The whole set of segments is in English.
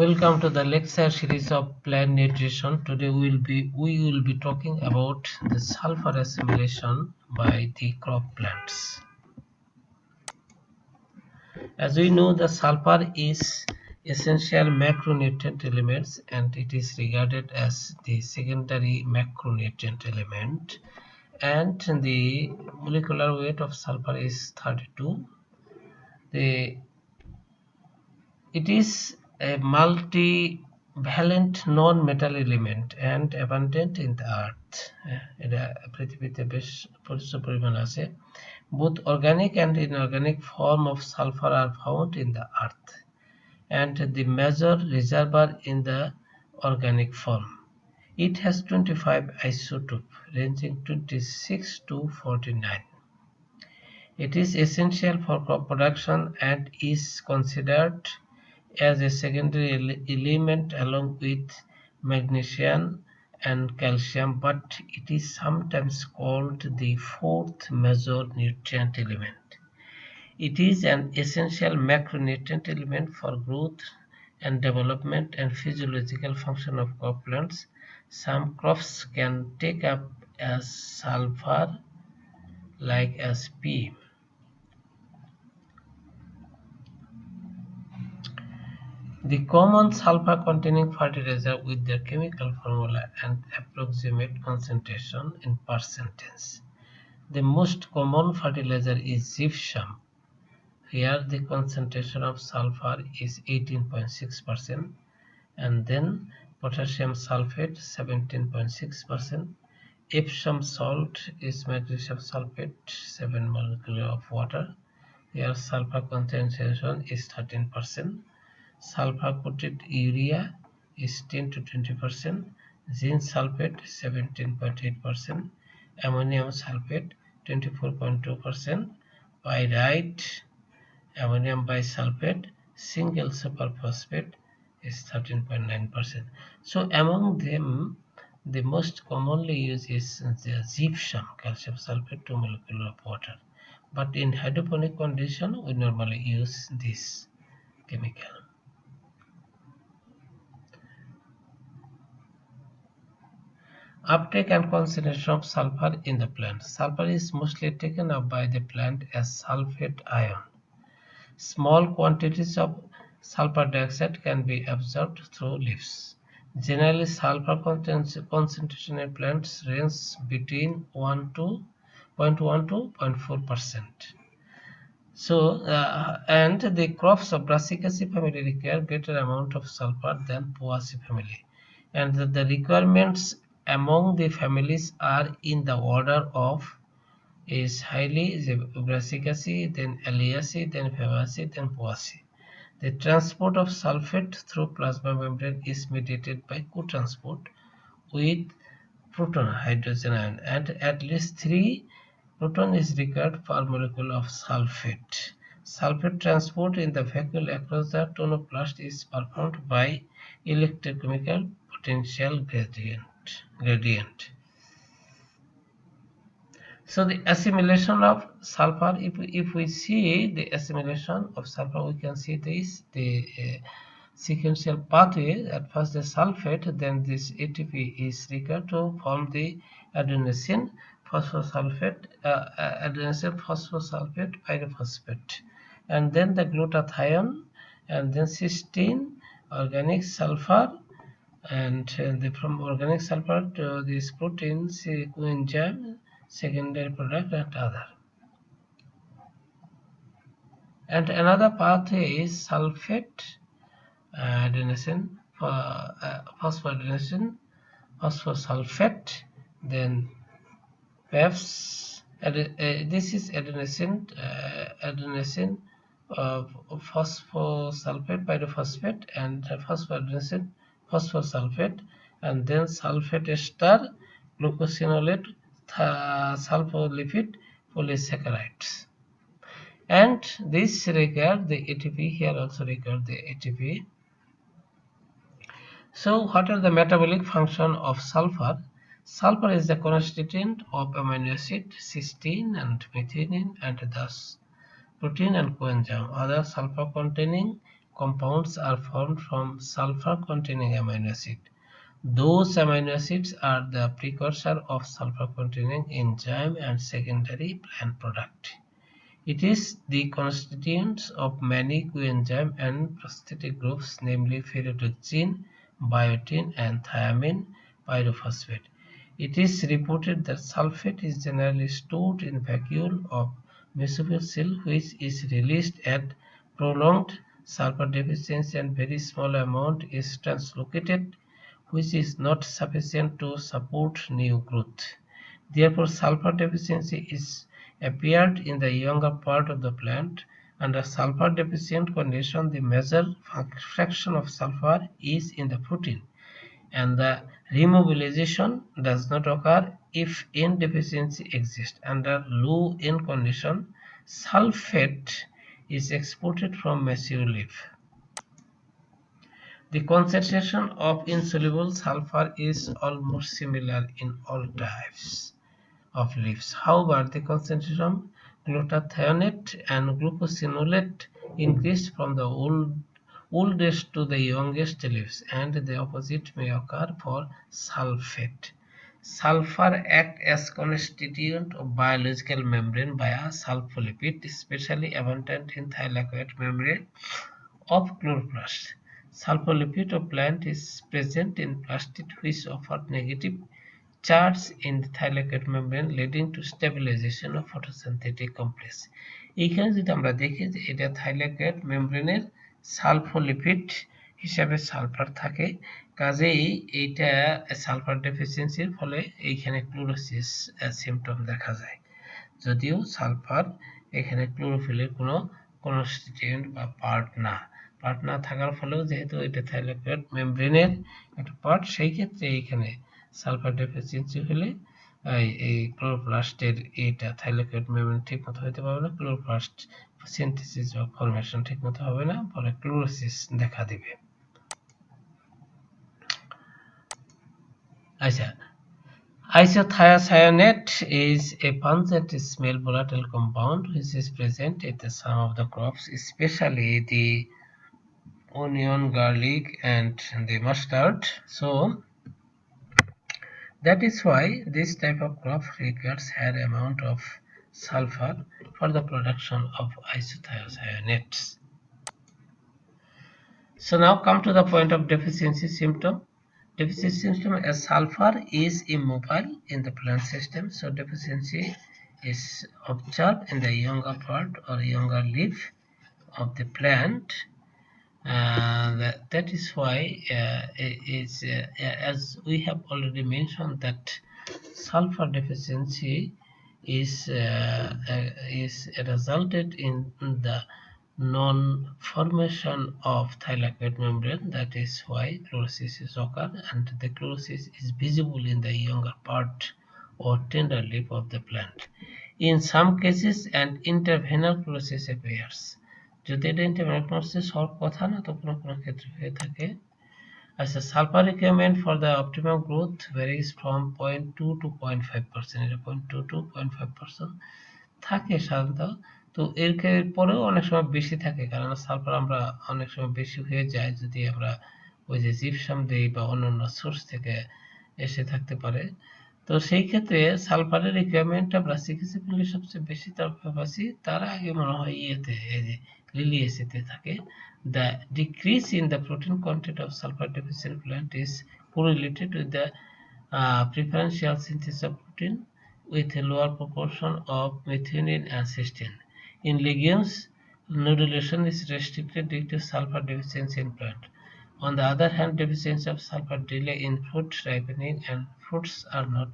Welcome to the lecture series of plant nutrition. Today we will be talking about the sulfur assimilation by the crop plants. As we know, the sulfur is essential macronutrient elements and it is regarded as the secondary macronutrient element, and the molecular weight of sulfur is 32. It is a multivalent non-metal element and abundant in the earth. এটা পৃথিবীতে বেশ প্রচুর পরিমাণ আছে. Both organic and inorganic form of sulfur are found in the earth, and the major reservoir in the organic form. It has 25 isotopes ranging 26 to 49. It is essential for crop production and is considered as a secondary element along with magnesium and calcium, but it is sometimes called the fourth major nutrient element. It is an essential macronutrient element for growth and development and physiological function of crop plants. Some crops can take up as sulfur, like as pea. The common sulfur-containing fertilizer with their chemical formula and approximate concentration in percentage. The most common fertilizer is gypsum. Here the concentration of sulfur is 18.6%, and then potassium sulfate 17.6%. Epsom salt is magnesium sulfate 7 molecules of water. Here sulfur concentration is 13%. Sulfur-coated urea is 10 to 20%, zinc sulfate 17.8%, ammonium sulfate 24.2%, pyrite, ammonium bisulfate, single superphosphate is 13.9%. So among them, the most commonly used is the gypsum, calcium sulfate, 2 molecules of water. But in hydroponic condition, we normally use this chemical. Uptake and concentration of sulfur in the plant. Sulfur is mostly taken up by the plant as sulfate ion. Small quantities of sulfur dioxide can be absorbed through leaves. Generally, sulfur concentration in plants range between 1 to 0.4%. And the crops of Brassicaceae family require greater amount of sulfur than Poaceae family, and the requirements among the families are in the order of is highly Brassicaceae, then Eliaceae, then Fabaceae, then Poaceae. The transport of sulfate through plasma membrane is mediated by co-transport with proton hydrogen ion, and at least 3 proton is required per molecule of sulfate. Sulfate transport in the vacuole across the tonoplast is performed by electrochemical potential gradient. So the assimilation of sulfur, if we see the assimilation of sulfur, we can see the sequential pathway. At first the sulfate, then this ATP is required to form the adenosine phosphate pyrophosphate, and then the glutathione, and then cysteine, organic sulfur, and from organic sulfur to this proteins, coenzyme, secondary product, and other. And another pathway is sulfate adenosine phosphoadenosine phosphosulfate, then PEPs. This is adenosine phosphosulfate pyrophosphate, and phosphoadenosine phosphosulfate, and then sulfate ester, glucosinolate, sulfolipid polysaccharides. And this require the ATP. Here also require the ATP. So what are the metabolic function of sulfur? Sulfur is the constituent of amino acid, cysteine and methionine, and thus protein and coenzyme. Other sulfur-containing compounds are formed from sulfur-containing amino acid. Those amino acids are the precursor of sulfur-containing enzyme and secondary plant product. It is the constituents of many coenzyme and prosthetic groups, namely ferritoxin, biotin, and thiamine pyrophosphate. It is reported that sulfate is generally stored in vacuole of mesophyll cell, which is released at prolonged sulfur deficiency, and very small amount is translocated, which is not sufficient to support new growth. Therefore, sulfur deficiency is appeared in the younger part of the plant. Under sulfur-deficient condition, the major fraction of sulfur is in the protein, and the remobilization does not occur if N deficiency exists. Under low N condition, sulfate is exported from mature leaf. The concentration of insoluble sulfur is almost similar in all types of leaves. However, the concentration of glutathione and glucosinolate increased from the oldest to the youngest leaves, and the opposite may occur for sulfate. Sulfur acts as constituent of biological membrane via sulfolipid, especially abundant in thylakoid membrane of chloroplast. Sulfolipid of plant is present in plastid which offer negative charge in the thylakoid membrane, leading to stabilization of photosynthetic complex. এইখানে যদি আমরা দেখি যে এটা thylakoid মেমব্রেনের সালফোলিপিড হিসাবে sulphur থাকে, কাজেই এইটা সালফার ডেফিসিয়েন্সির ফলে এইখানে ক্লোরোসিস সিমটম দেখা যায়। যদিও সালফার এখানে ক্লোরোফিলের কোনো কনস্টিটিউয়েন্ট বা পার্ট না থাকার ফলেও যেহেতু এটা থাইলাকয়েড মেমব্রেনের একটা পার্ট, সেই ক্ষেত্রে এইখানে সালফার ডেফিসিয়েন্সি হলে এই ক্লোরোপ্লাস্টের এটা থাইলাকয়েড মেমব্রেন ঠিকমতো হতে পারবে না, ক্লোরোপ্লাস্ট সিনথেসিস বা ফরমেশন ঠিকমতো হবে না, ফলে ক্লোরোসিস দেখা দিবে। আচ্ছা, isothiocyanate is a pungent smell volatile compound which is present in some of the crops, especially the onion, garlic, and the mustard. So that is why this type of crop requires higher amount of sulfur for the production of isothiocyanates. So now come to the point of deficiency symptom. Deficiency symptom, as sulfur is immobile in the plant system, so deficiency is observed in the younger part or younger leaf of the plant. That is why as we have already mentioned, that sulfur deficiency is resulted in the non-formation of thylakoid membrane. That is why chlorosis occur, and the chlorosis is visible in the younger part or tender leaf of the plant. In some cases, an interveinal chlorosis appears. যদি এটা ইন্টারভেনাল chlorosis হওয়ার কথা না, তো কোনো ক্ষেত্রে হয়ে থাকে। আচ্ছা, sulphur requirement for the optimum growth varies from 0.2 to 0.5%। এটা 0.2 to 0.5% থাকে সাধারণত। তো এর পরেও অনেক সময় বেশি থাকে, কারণ সালফার আমরা অনেক সময় বেশি হয়ে যায় যদি আমরা ওই যে জিপসাম দেই বা অন্যান্য সোর্স থেকে এসে থাকতে পারে। তো সেই ক্ষেত্রে সালফারের রিকোয়ারমেন্ট আমরা সিকিসিপিলি সবচেয়ে বেশি পাচ্ছি, তার আগে মনে হয় ইয়েতে এই যে লিলিয়েসিতে থাকে। The decrease in the protein content of sulfur deficient plant is correlated with the preferential synthesis of protein with a lower proportion of methionine and cysteine. In legumes, nodulation is restricted due to sulfur deficiency in plant. On the other hand, deficiency of sulfur delay in fruit ripening, and fruits are not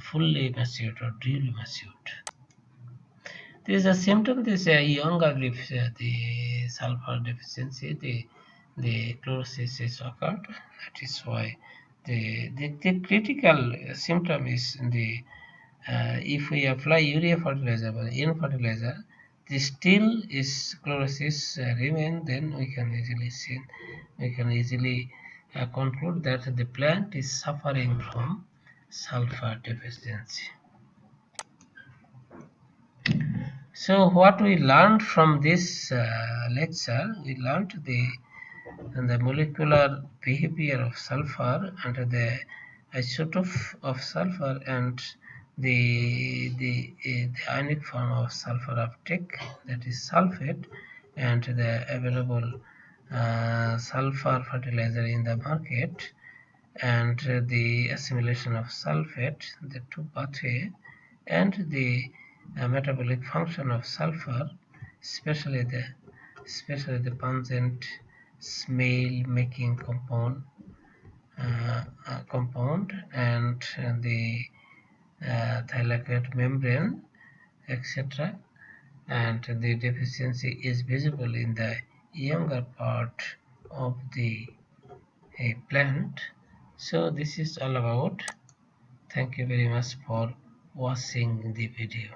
fully matured or duly matured. This is a symptom. This is a younger leaf, the sulfur deficiency, the chlorosis is occurred. That is why the critical symptom is the if we apply urea fertilizer or N fertilizer, the still is chlorosis remain, then we can easily conclude that the plant is suffering from sulfur deficiency. So what we learned from this lecture, we learned the molecular behavior of sulfur and the isotope of sulfur and the ionic form of sulfur uptake, that is sulfate, and the available sulfur fertilizer in the market, and the assimilation of sulfate, the two pathway, and the metabolic function of sulfur, especially the pungent smell making compound, and the thylakoid membrane, etc. And the deficiency is visible in the younger part of the plant. So this is all about. Thank you very much for watching the video.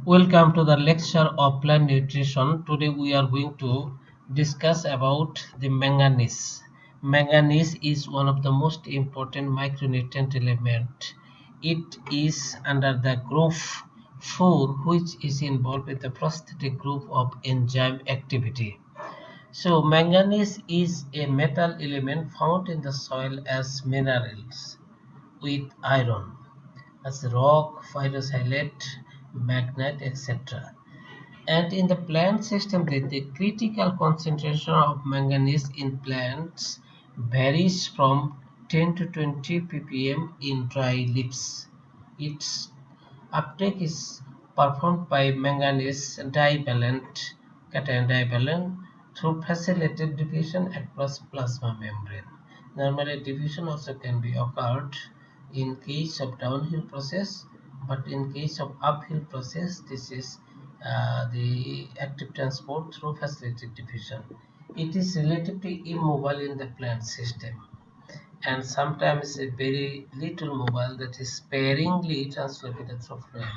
Welcome to the lecture of plant nutrition. Today we are going to discuss about the manganese. Manganese is one of the most important micronutrient element. It is under the group 4, which is involved with the prosthetic group of enzyme activity. So manganese is a metal element found in the soil as minerals with iron, as rock, ferrocyanate, magnetite, etc. And in the plant system, the critical concentration of manganese in plants varies from 10 to 20 ppm in dry leaves. Its uptake is performed by manganese divalent cation divalent through facilitated diffusion across plasma membrane. Normally, diffusion also can be occurred in case of downhill process, but in case of uphill process, this is the active transport through facilitated diffusion. It is relatively immobile in the plant system, and sometimes a very little mobile, that is sparingly translocated through phloem,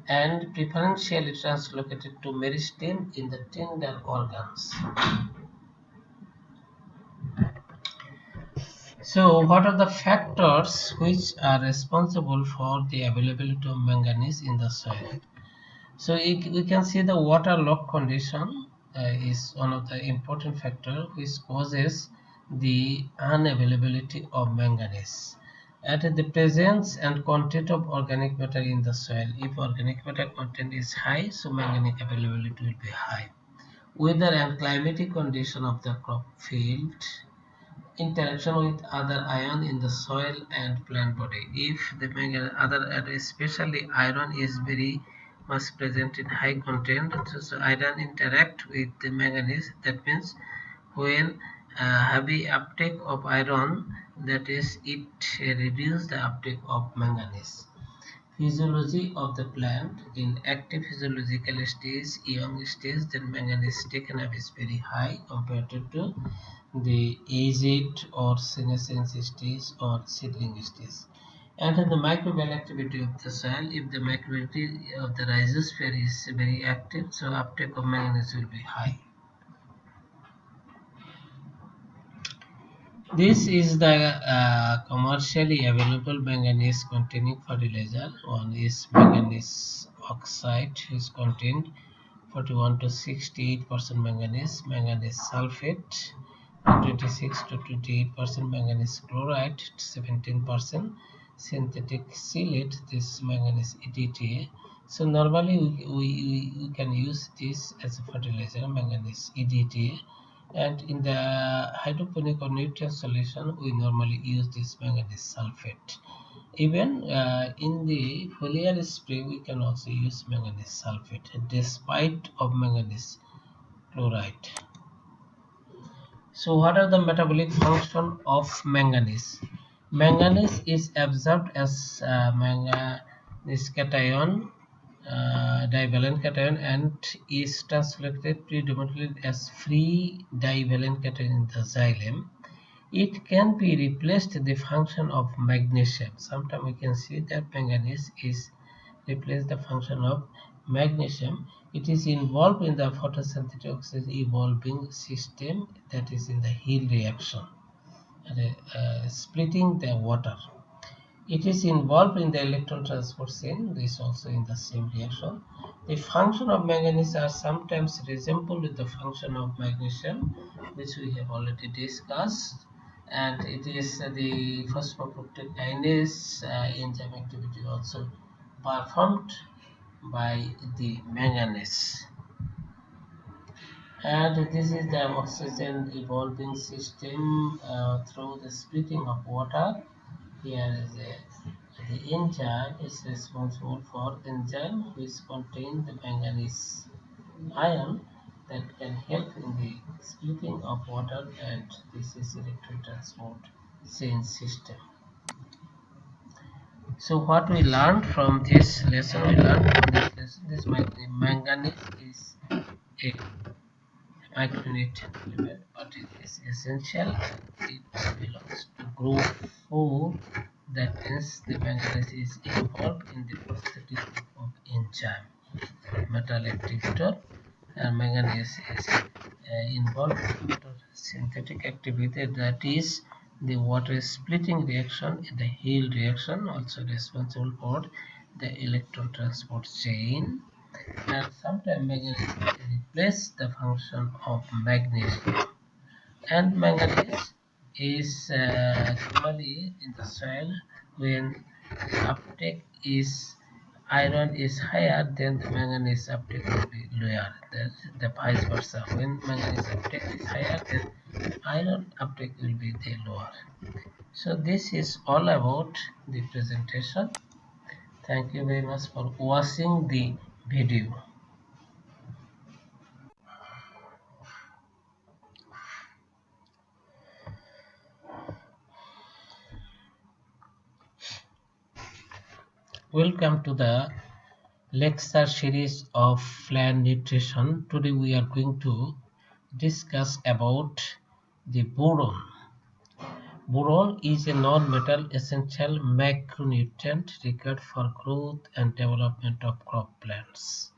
and preferentially translocated to meristem in the tender organs. So what are the factors which are responsible for the availability of manganese in the soil? So we can see the waterlogged condition is one of the important factors which causes the unavailability of manganese. At the presence and content of organic matter in the soil, if organic matter content is high, so manganese availability will be high. Weather and climatic condition of the crop field, interaction with other ion in the soil and plant body. If the especially iron is very much present in high content, so iron interact with the manganese. That means when heavy uptake of iron, that is, it reduce the uptake of manganese. Physiology of the plant: in active physiological stage, young stage, then manganese taken up is very high compared to the aged or senescence stage or seedling stage. And in the microbial activity of the soil, if the microbial of the rhizosphere is very active, so uptake of manganese will be high. This is the commercially available manganese containing fertilizer. One is manganese oxide, which contains 41 to 68% manganese, manganese sulfate 26 to 28%, manganese chloride 17%, synthetic chelate, this manganese EDTA. So normally we can use this as a fertilizer, manganese EDTA, and in the hydroponic or nutrient solution we normally use this manganese sulfate. Even in the foliar spray we can also use manganese sulfate despite of manganese chloride. So what are the metabolic function of manganese? Manganese is absorbed as manganese cation, divalent cation, and is translated predominantly as free divalent cation in the xylem. It can be replaced the function of magnesium. Sometimes we can see that manganese is replace the function of magnesium, it is involved in the photosynthetic oxidation evolving system, that is in the Hill reaction, splitting the water. It is involved in the electron transport chain. This also in the same reaction. The function of manganese are sometimes resembled with the function of magnesium, which we have already discussed. And it is the phosphoprotein kinase enzyme activity also performed by the manganese. And this is the oxygen evolving system through the splitting of water. Here is the enzyme is responsible for enzyme which contain the manganese ion that can help in the splitting of water, and this is electron transport chain system. So what we learned from this lesson, this manganese is a micronutrient element, but it is essential. It belongs to group 4. That means the manganese is involved in the prosthesis of enzyme metal activator, and manganese is involved in photosynthetic activity, that is the water splitting reaction in the Hill reaction, also responsible for the electron transport chain. And sometimes manganese replace the function of magnesium. And manganese is normally in the soil when uptake is iron is higher, then the manganese uptake will be lower. The vice versa. When manganese uptake is higher, then iron uptake will be the lower. So this is all about the presentation. Thank you very much for watching the video. Welcome to the lecture series of plant nutrition. Today we are going to discuss about the boron. Boron is a non-metal essential macronutrient required for growth and development of crop plants.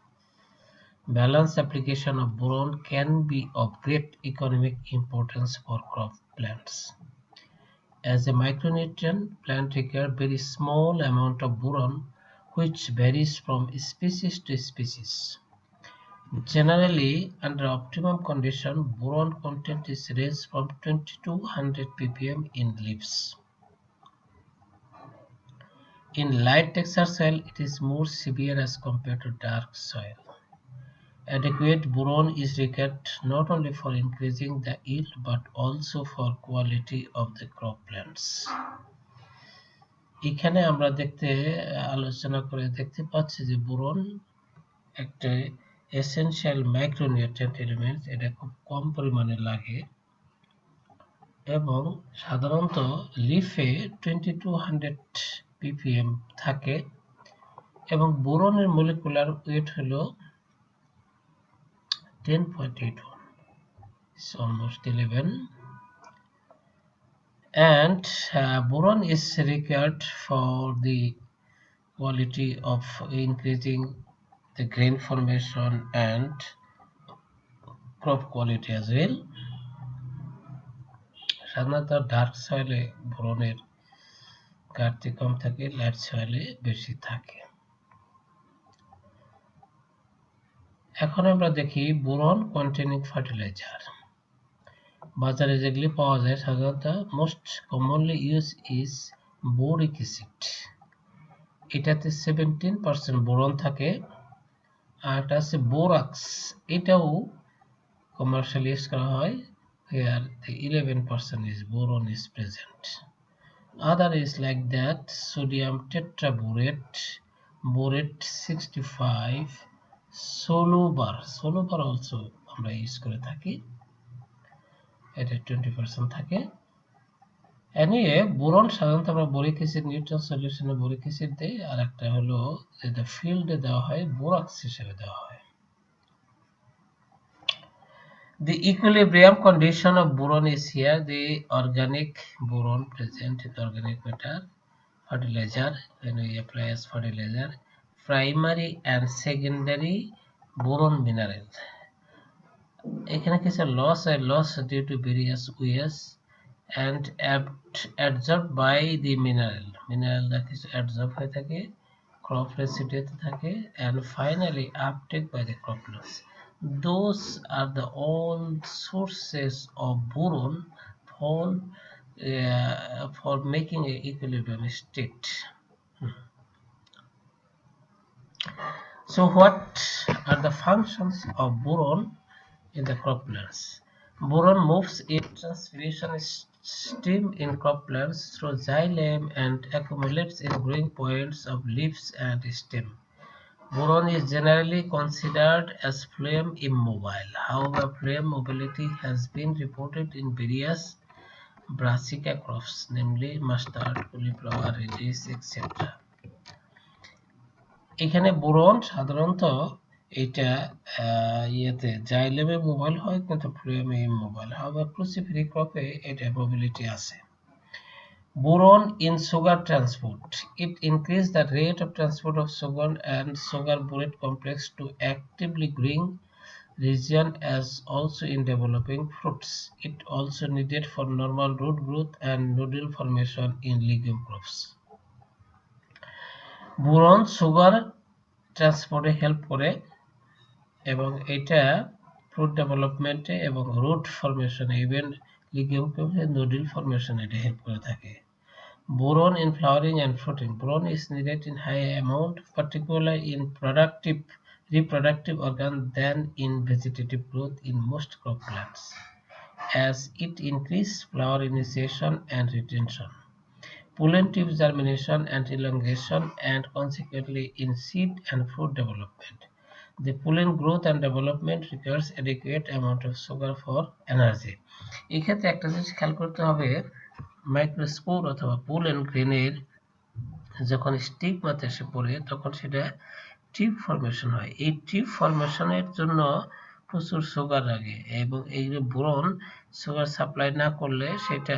Balanced application of boron can be of great economic importance for crop plants. As a micronutrient, plants require very small amount of boron, which varies from species to species. Generally, under optimum condition, boron content is range from 20 to 100 ppm in leaves. In light texture soil, it is more severe as compared to dark soil. Adequate boron is required not only for increasing the yield but also for quality of the crop plants. এখানে আমরা আলোচনা করে দেখতে পাচ্ছি যে boron একটা essential micronutrient element, এটা খুব কম পরিমাণে লাগে এবং সাধারণত লিফে 20 to 100 ppm থাকে এবং বোরনের মলিকুলার ওয়েট হলো 10.81. It's almost 11. And boron is required for the quality of increasing the grain formation and crop quality as well. সাধারণত ডার্ক সয়েলে বোরনের ঘাটতি কম থাকে, লাইট সয়েলে বেশি থাকে। এখন আমরা দেখি বোরন কন্টেনিং ফার্টিলাইজার। বাজারে যেগুলি পাওয়া যায় সাধারণত most commonly use is boric acid. এটাতে 17% বোরন থাকে, আর এটা আছে বোরাক্স, এটাও কমার্শিয়ালি ইউজ করা হয়। Here the 11% is boron is present. Other is like that sodium tetraborate, borate 65, solubar also আমরা ইউজ করে থাকি, এটা 20% থাকে। এনিওয়ে বোরন সাধারণত আমরা বোরিক অ্যাসিড নিউট্রাল সলিউশনে বোরিক অ্যাসিড দেই, আর একটা হলো যেটা ফিল্ডে দেওয়া হয় বোরাক্স হিসেবে দেওয়া হয়। The equilibrium condition of boron is here. The organic boron present in the organic matter fertilizer when we apply as fertilizer primary and secondary boron mineral. এখানে কিছু loss due to various ways and absorbed by the mineral কিছু absorb হয়ে থাকে, crop residueতে থাকে, and finally uptake by the crop loss. Those are the all sources of boron for making a equilibrium state. So what are the functions of boron in the croplands? Boron moves in transpiration stream in croplands through xylem and accumulates in growing points of leaves and stem. Boron is generally considered as flame immobile. However, flame mobility has been reported in various brassica crops, namely mustard, cauliflower, radish, etc. এখানে boron সাধারণত এটা ইয়েতে জাইলেমে mobile হয়, কিন্তু ফ্লোয়েমে immobile. However ক্রুসিফেরি ক্রপে এটা mobility আছে। Boron in sugar transport. It increases the rate of transport of sugar and sugar-borate complex to actively growing region as also in developing fruits. It also needed for normal root growth and nodule formation in legume crops. Boron sugar ট্রান্সপোর্টে help করে এবং এটা fruit ডেভেলপমেন্টে এবং root ফরমেশনে, even legume nodule ফরমেশনে এটা help করে থাকে। Boron in flowering and fruiting. Boron is needed in high amount, particularly in reproductive organs than in vegetative growth in most crop plants, as it increases flower initiation and retention, pollen tube germination and elongation, and consequently in seed and fruit development. The pollen growth and development requires adequate amount of sugar for energy. এক্ষেত্রে একটা জিনিস খেয়াল করতে হবে, microspore অথবা pollen গ্রেনের যখন স্টিগমাতে এসে পড়ে তখন সেটা টিউব ফরমেশন হয়। এই টিউব ফরমেশনের জন্য প্রচুর সুগার লাগে এবং এই যে বোরন সুগার সাপ্লাই না করলে সেটা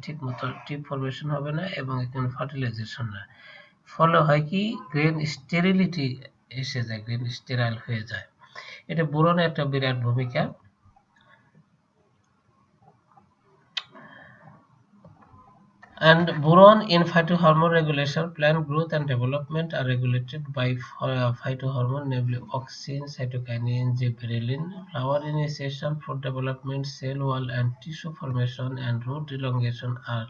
ঠিক মতো টিউব ফরমেশন হবে না এবং এখানে ফার্টিলাইজেশন না, ফলে হয় কি গ্রেন স্টেরিলিটি এসে যায়, গ্রেন স্টেরাইল হয়ে যায়। এটা বোরনের একটা বিরাট ভূমিকা। And boron in phytohormone regulation. Plant growth and development are regulated by phytohormone, namely auxin, cytokinin, gibberellin. Flower initiation, fruit development, cell wall and tissue formation, and root elongation are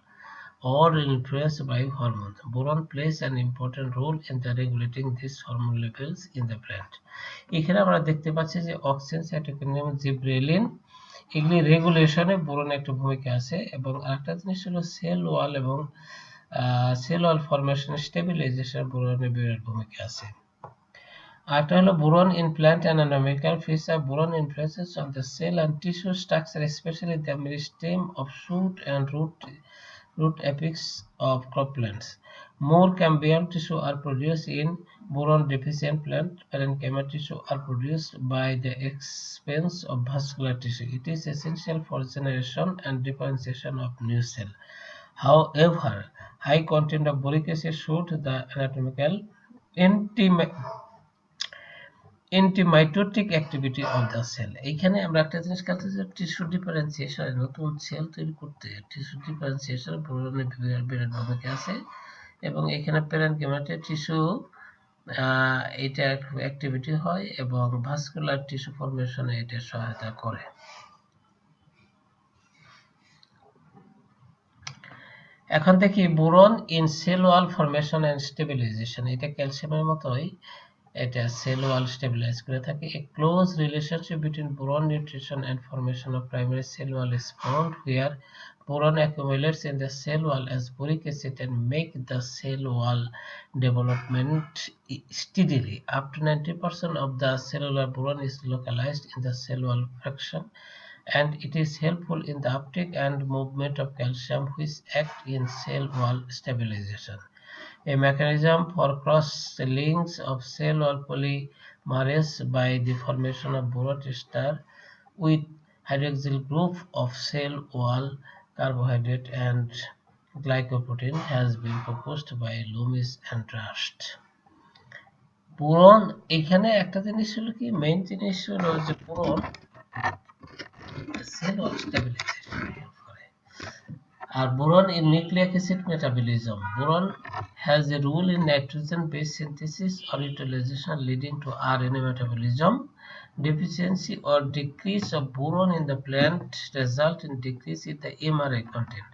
all influenced by hormones. Boron plays an important role in the regulating these hormone levels in the plant. এখানে আমরা দেখতে পাচ্ছি যে auxin, cytokinin, gibberellin এগুলি রেগুলেশনে boron একটা ভূমিকা আছে এবং আরেকটা জিনিস হলো সেল ওয়াল এবং সেল ওয়াল ফরমেশন স্টেবিলাইজেশন বোরনের বিরাট ভূমিকা আছে। আরেকটা হলো boron in plant anatomical feature. Boron influences on the cell and tissue structure, especially the meristem of shoot and root apex of crop plants. More cambium tissue are produced in boron deficient plant. Parenchyma tissue are produced by the expense of vascular tissue. It is essential for generation and differentiation of new cell. However, high content of boric acid shoot the anatomical antimitotic activity of the cell. এইখানে আমরা একটা জিনিস খেয়াল করছি, tissue differentiation, নতুন sell তৈরি করতে tissue differentiation বোরনের বিরাট ভূমিকা আছে এবং এখানে প্যারেনকিমাতে টিস্যু এটা অ্যাক্টিভিটি হয় এবং ভাস্কুলার টিস্যু ফরমেশনে এটা সহায়তা করে। এখন দেখি boron in cell wall formation and stabilisation. এটা ক্যালসিয়ামের মতোই এটা সেল ওয়াল স্টেবিলাইজ করে থাকে। A close relationship between boron nutrition and formation of primary cell wall is found, where boron accumulates in the cell wall as boric acid and make the cell wall development steadily. Up to 90% of the cellular boron is localized in the cell wall fraction, and it is helpful in the uptake and movement of calcium, which act in cell wall stabilization. A mechanism for cross-links of cell wall polymerase by the formation of boron ester with hydroxyl group of cell wall carbohydrate and glycoprotein has been proposed by Loomis and Rust. Boron এখানে একটা জিনিস হলো কি, main জিনিস হলো যে boron cell wall stabilisation করে। আর boron in nucleic acid metabolism. Boron has a role in nitrogen base synthesis or utilization, leading to RNA metabolism. Deficiency or decrease of boron in the plant result in decrease in the mRNA content.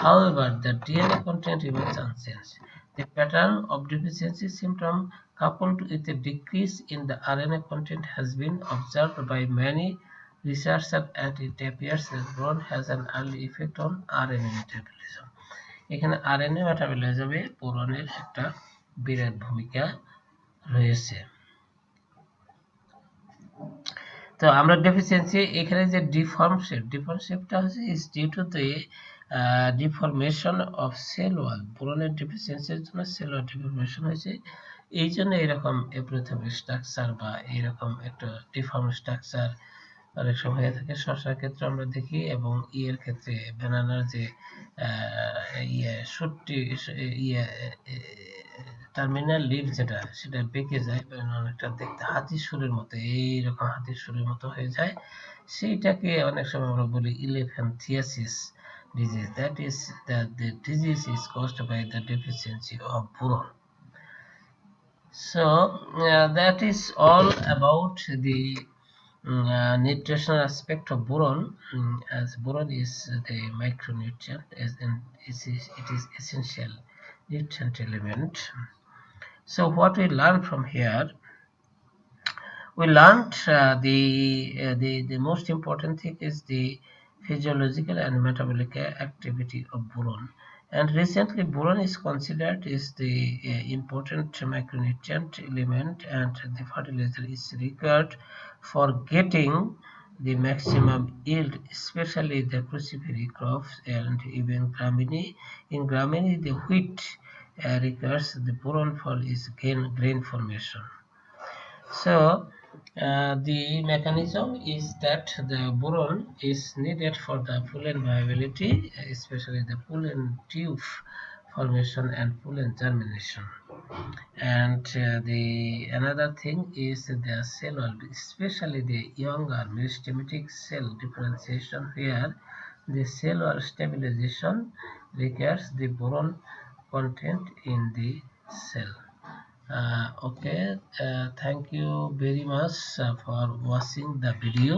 However, the DNA content remains unchanged. The pattern of deficiency symptom coupled with a decrease in the RNA content has been observed by many researchers, and it appears that boron has an early effect on RNA metabolism. এখানে RNA মেটাবলিজমে বোরনের একটা বিরাট ভূমিকা রয়েছে। তো আমরা deficiency এখানে যে deform শেপটা হচ্ছে is due to the deformation of cell wall. বোরনের ডেফিসিয়েন্সির জন্য সেল ওয়াল ডিফরমেশন হয়েছে, এই জন্য এরকম এপ্রোথেমিক স্ট্রাকচার বা এরকম একটা ডিফর্ম স্ট্রাকচার অনেক সময় হয়ে থাকে। শসার ক্ষেত্রে আমরা দেখি, এবং ইয়ের ক্ষেত্রে ব্যানানার যে শুটটি টার্মিনাল লিভ যেটা সেটা বেঁকে যায়, অনেকটা দেখতে হাতির শুঁড়ের মতো, এইরকম হাতির শুঁড়ের মতো হয়ে যায়, সেইটাকে অনেক সময় আমরা বলি ইলেফ্যান্থিয়াসিস disease. That is, the disease is caused by the deficiency of boron. So that is all about the nutritional aspect of boron, as boron is the micronutrient, as in it is essential nutrient element. So what we learn from here, we learned the most important thing is the physiological and metabolic activity of boron. And recently, boron is considered is the important micronutrient element, and the fertilizer is required for getting the maximum yield, especially the cruciferous crops and even gramine. In gramine, the wheat requires the boron for its grain formation. So the mechanism is that the boron is needed for the pollen viability, especially the pollen tube formation and pollen germination. And the another thing is the cell wall, especially the younger meristematic cell differentiation, where the cell wall stabilization requires the boron content in the cell. Okay, thank you very much for watching the video.